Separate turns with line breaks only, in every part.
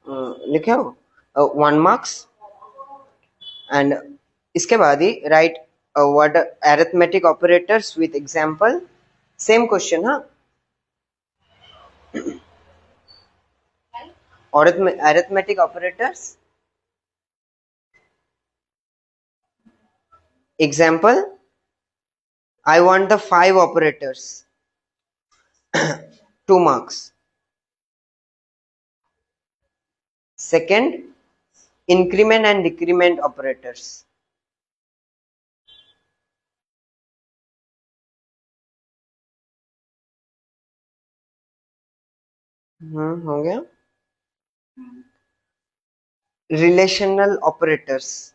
लिखे हो 1 marks and इसके बाद ही write what arithmetic operators with example. Same question, हाँ. Arithmetic operators. Example, I want the 5 operators. 2 marks. Second, increment and decrement operators. हो गया. Relational operators.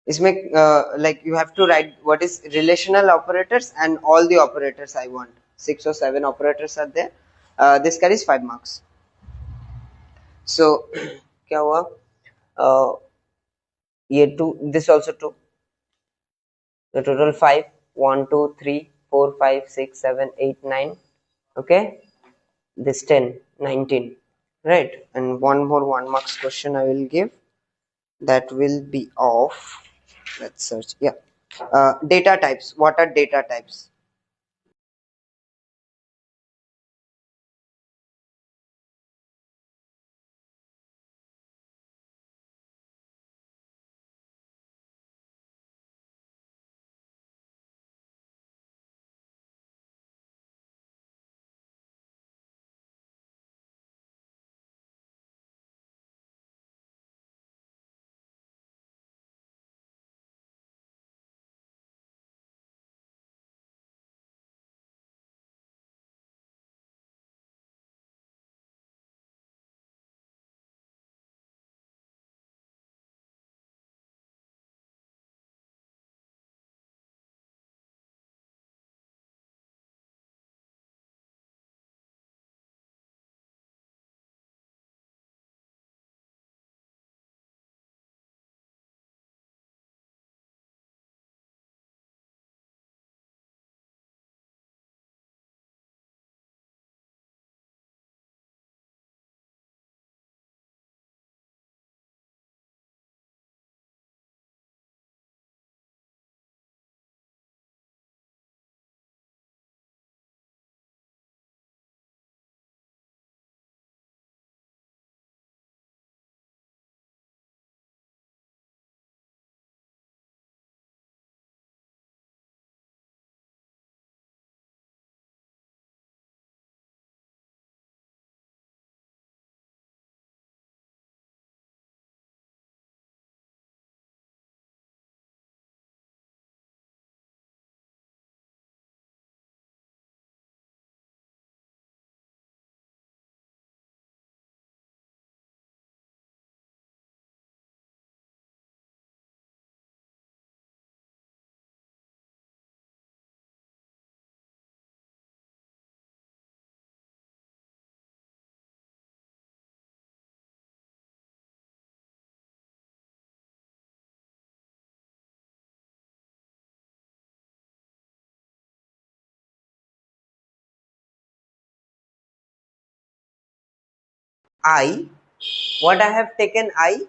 इसमें like you have to write what is relational operators and all the operators I want. 6 or 7 operators are there. This carries 5 marks. So क्या हुआ? ये 2, this also 2. The total 5. 1, 2, 3, 4, 5, 6, 7, 8, 9. Okay. This 10, 19. Right. And one more 1 marks question I will give. That will be of, let's search. Yeah. Data types. What are data types? I, what I have taken I?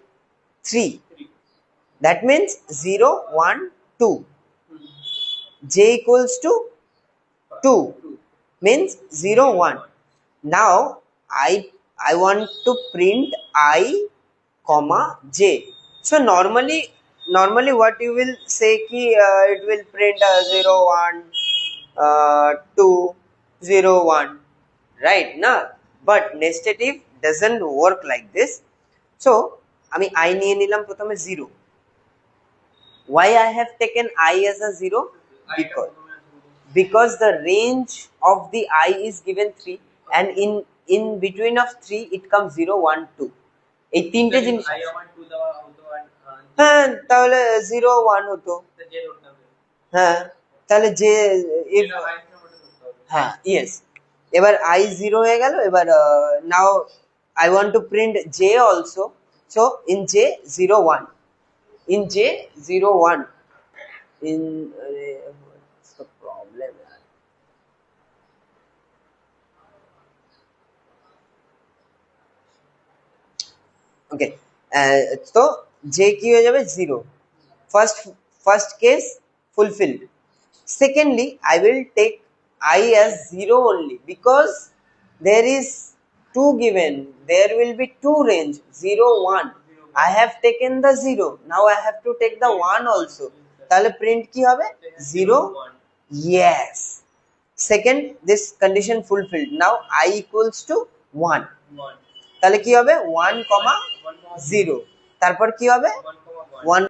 3. That means 0, 1, 2. J equals to 2 means 0, 1. Now I want to print I, comma J. So normally what you will say ki it will print 0, 1, 2, 0, 1, right? Now, but nested if doesn't work like this. So আমি I নিয়ে নিলাম প্রথমে 0. Why I have taken I as a 0? Because the range of the I is given 3 and in between of 3 it comes 0, 1, 2. এই তিনটে জিনিস হ্যাঁ তাহলে 0, 1 হতো হ্যাঁ তাহলে যে হ্যাঁ ইয়েস এবার I 0 হয়ে গেল এবার now I want to print J also so in J 0, 1 in J 0, 1 in what's the problem ওকে, তো জে কি হয়ে যাবে 0, first case fulfilled. Secondly, I will take I as 0 only because there is 2 given. There will be 2 range 0, 1. I have taken the 0. Now I have to take the 1 also. তাহলে print কি হবে 0. Yes. Second, this condition fulfilled. Now I equals to 1. তাহলে কি হবে 1, 0. তারপর কি হবে 1